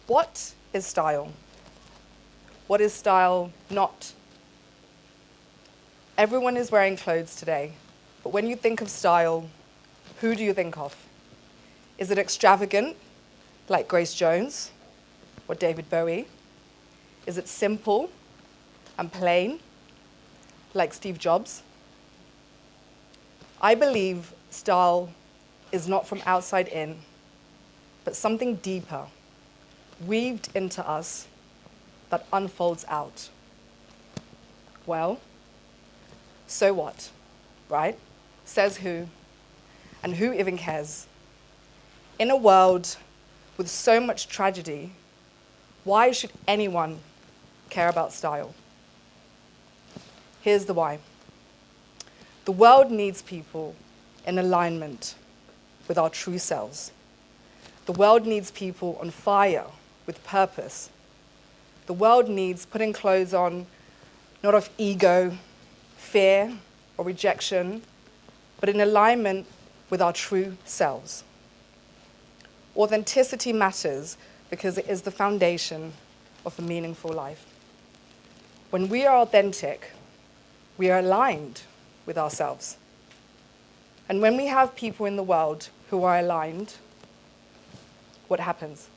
What is style? What is style not? Everyone is wearing clothes today, but when you think of style, who do you think of? Is it extravagant, like Grace Jones or David Bowie? Is it simple and plain, like Steve Jobs? I believe style is not from outside in, but something deeper, weaved into us, that unfolds out. Well, so what, right? Says who? And who even cares? In a world with so much tragedy, why should anyone care about style? Here's the why. The world needs people in alignment with our true selves. The world needs people on fire with purpose. The world needs putting clothes on, not of ego, fear, or rejection, but in alignment with our true selves. Authenticity matters because it is the foundation of a meaningful life. When we are authentic, we are aligned with ourselves. And when we have people in the world who are aligned, what happens?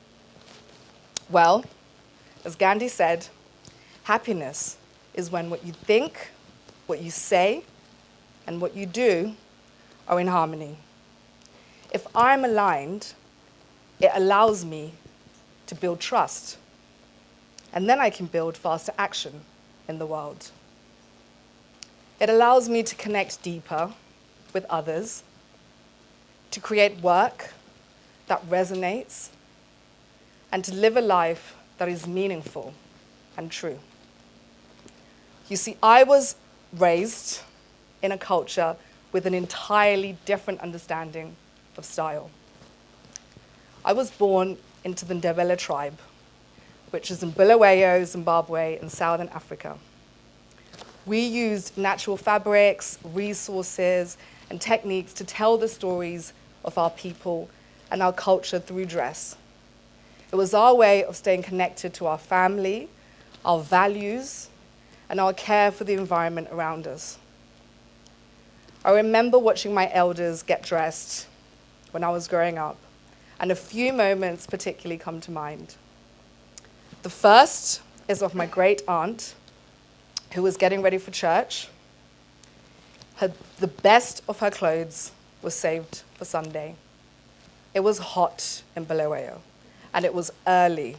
Well, as Gandhi said, happiness is when what you think, what you say, and what you do are in harmony. If I'm aligned, it allows me to build trust. And then I can build faster action in the world. It allows me to connect deeper with others, to create work that resonates, and to live a life that is meaningful and true. You see, I was raised in a culture with an entirely different understanding of style. I was born into the Ndebele tribe, which is in Bulawayo, Zimbabwe, in southern Africa. We used natural fabrics, resources, and techniques to tell the stories of our people and our culture through dress. It was our way of staying connected to our family, our values, and our care for the environment around us. I remember watching my elders get dressed when I was growing up, and a few moments particularly come to mind. The first is of my great aunt, who was getting ready for church. The best of her clothes was saved for Sunday. It was hot in Bulawayo, and it was early.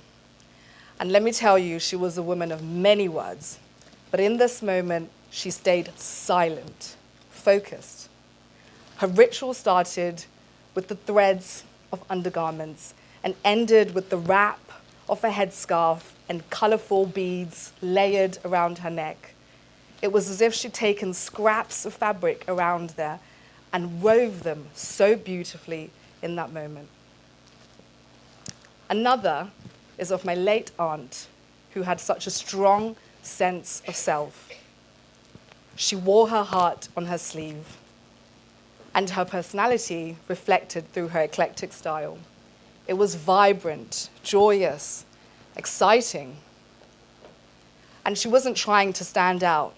And let me tell you, she was a woman of many words, but in this moment, she stayed silent, focused. Her ritual started with the threads of undergarments and ended with the wrap of a headscarf and colorful beads layered around her neck. It was as if she'd taken scraps of fabric around there and wove them so beautifully in that moment. Another is of my late aunt, who had such a strong sense of self. She wore her heart on her sleeve, and her personality reflected through her eclectic style. It was vibrant, joyous, exciting. And she wasn't trying to stand out,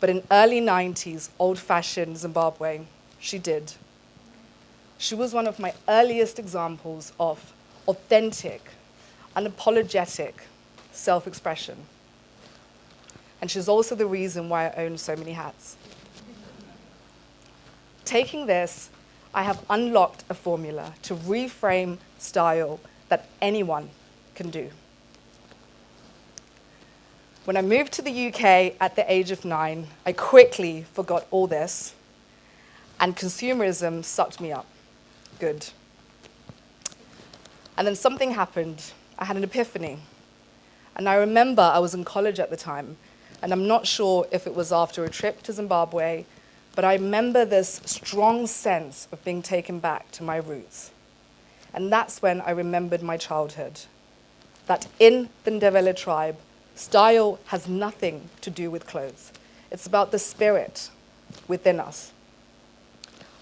but in early 90s, old-fashioned Zimbabwe, she did. She was one of my earliest examples of authentic, unapologetic self-expression. And she's also the reason why I own so many hats. Taking this, I have unlocked a formula to reframe style that anyone can do. When I moved to the UK at the age of 9, I quickly forgot all this, and consumerism sucked me up. Good. And then something happened. I had an epiphany. And I remember I was in college at the time, and I'm not sure if it was after a trip to Zimbabwe, but I remember this strong sense of being taken back to my roots. And that's when I remembered my childhood, that in the Ndebele tribe, style has nothing to do with clothes. It's about the spirit within us.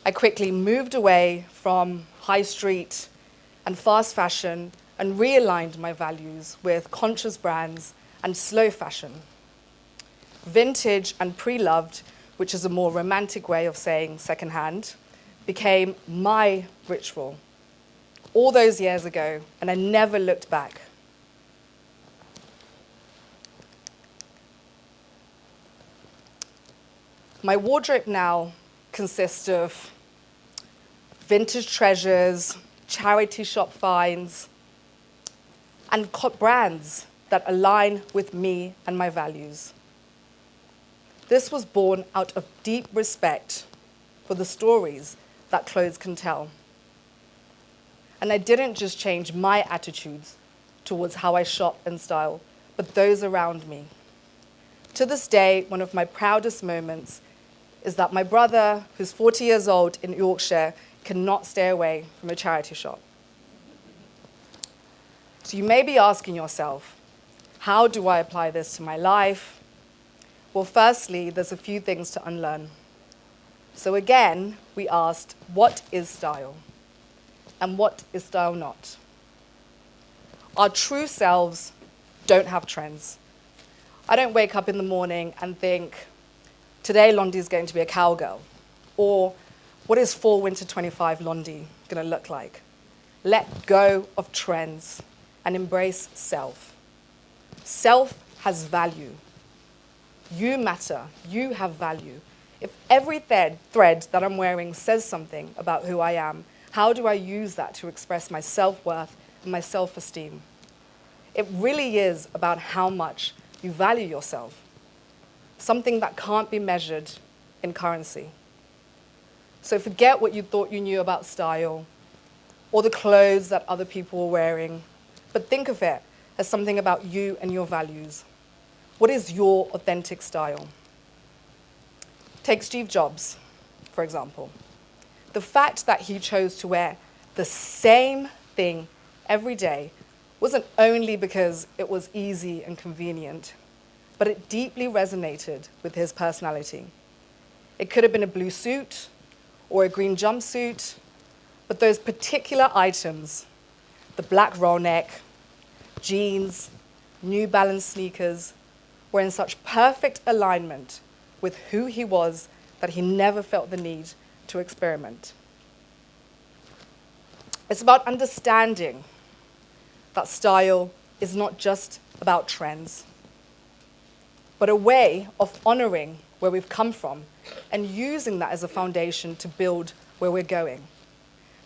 I quickly moved away from high street and fast fashion and realigned my values with conscious brands and slow fashion. Vintage and pre-loved, which is a more romantic way of saying secondhand, became my ritual all those years ago, and I never looked back. My wardrobe now consists of vintage treasures, charity shop finds, and brands that align with me and my values. This was born out of deep respect for the stories that clothes can tell. And I didn't just change my attitudes towards how I shop and style, but those around me. To this day, one of my proudest moments is that my brother, who's 40 years old in Yorkshire, cannot stay away from a charity shop. So you may be asking yourself, how do I apply this to my life? Well, firstly, there's a few things to unlearn. So again, we asked, what is style? And what is style not? Our true selves don't have trends. I don't wake up in the morning and think, today Londi is going to be a cowgirl. Or what is fall winter 25 Londi going to look like? Let go of trends and embrace self. Self has value. You matter. You have value. If every thread that I'm wearing says something about who I am, how do I use that to express my self-worth and my self-esteem? It really is about how much you value yourself, something that can't be measured in currency. So forget what you thought you knew about style or the clothes that other people were wearing, but think of it as something about you and your values. What is your authentic style? Take Steve Jobs, for example. The fact that he chose to wear the same thing every day wasn't only because it was easy and convenient, but it deeply resonated with his personality. It could have been a blue suit or a green jumpsuit, but those particular items, the black roll neck, jeans, New Balance sneakers, were in such perfect alignment with who he was that he never felt the need to experiment. It's about understanding that style is not just about trends, but a way of honoring where we've come from and using that as a foundation to build where we're going.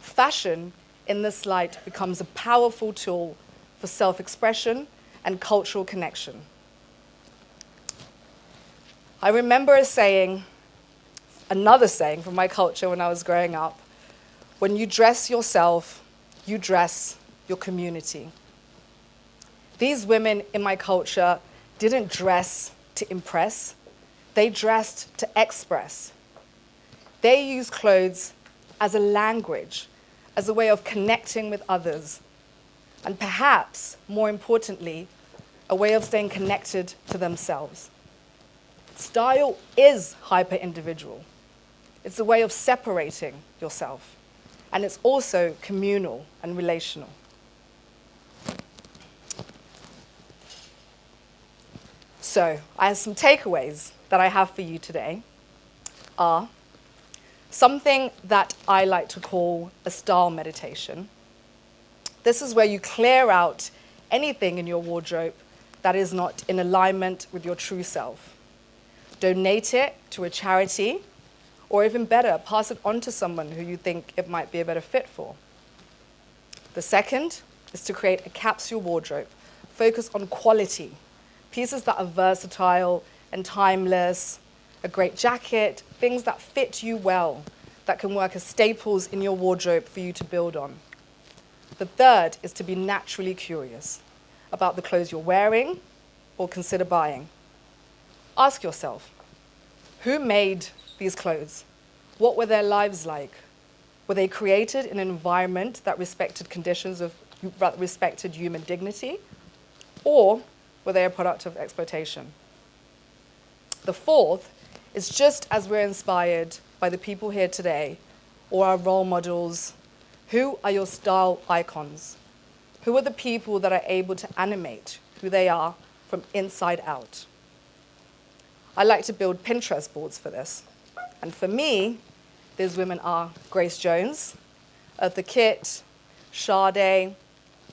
Fashion, in this light, becomes a powerful tool for self-expression and cultural connection. I remember another saying from my culture when I was growing up: when you dress yourself, you dress your community. These women in my culture didn't dress to impress, they dressed to express. They used clothes as a language, as a way of connecting with others, and perhaps, more importantly, a way of staying connected to themselves. Style is hyper-individual. It's a way of separating yourself, and it's also communal and relational. So, I have some takeaways that I have for you today are something that I like to call a style meditation. This is where you clear out anything in your wardrobe that is not in alignment with your true self. Donate it to a charity, or even better, pass it on to someone who you think it might be a better fit for. The second is to create a capsule wardrobe. Focus on quality, pieces that are versatile and timeless, a great jacket, things that fit you well, that can work as staples in your wardrobe for you to build on. The third is to be naturally curious about the clothes you're wearing or consider buying. Ask yourself, who made these clothes? What were their lives like? Were they created in an environment that respected respected human dignity? Or were they a product of exploitation? The fourth is, just as we're inspired by the people here today or our role models, who are your style icons? Who are the people that are able to animate who they are from inside out? I like to build Pinterest boards for this. And for me, these women are Grace Jones, Eartha Kitt, Sade,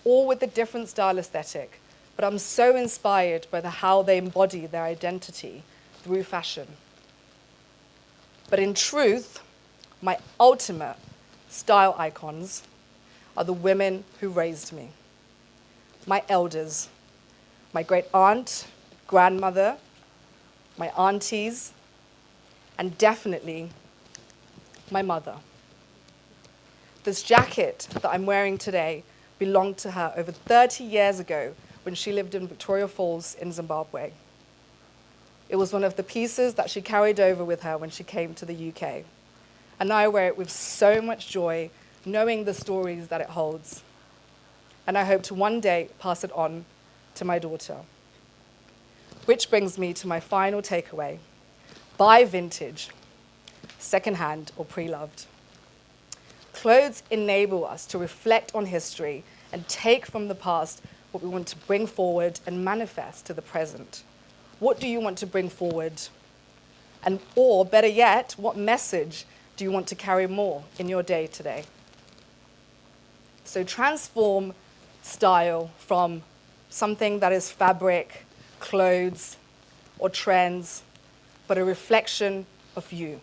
all with a different style aesthetic. But I'm so inspired by how they embody their identity through fashion. But in truth, my ultimate style icons are the women who raised me. My elders, my great aunt, grandmother, my aunties, and definitely my mother. This jacket that I'm wearing today belonged to her over 30 years ago when she lived in Victoria Falls in Zimbabwe. It was one of the pieces that she carried over with her when she came to the UK. And I wear it with so much joy, knowing the stories that it holds. And I hope to one day pass it on to my daughter. Which brings me to my final takeaway. Buy vintage, secondhand or pre-loved. Clothes enable us to reflect on history and take from the past what we want to bring forward and manifest to the present. What do you want to bring forward? And, or better yet, what message do you want to carry more in your day today? So transform style from something that is fabric, clothes, or trends, but a reflection of you.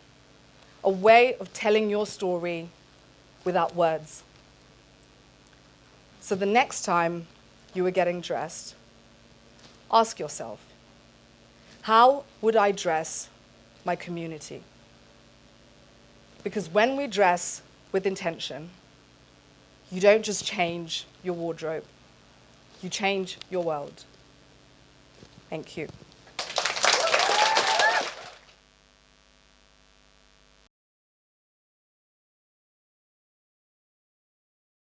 A way of telling your story without words. So the next time you are getting dressed, ask yourself, how would I dress my community? Because when we dress with intention, you don't just change your wardrobe, you change your world. Thank you.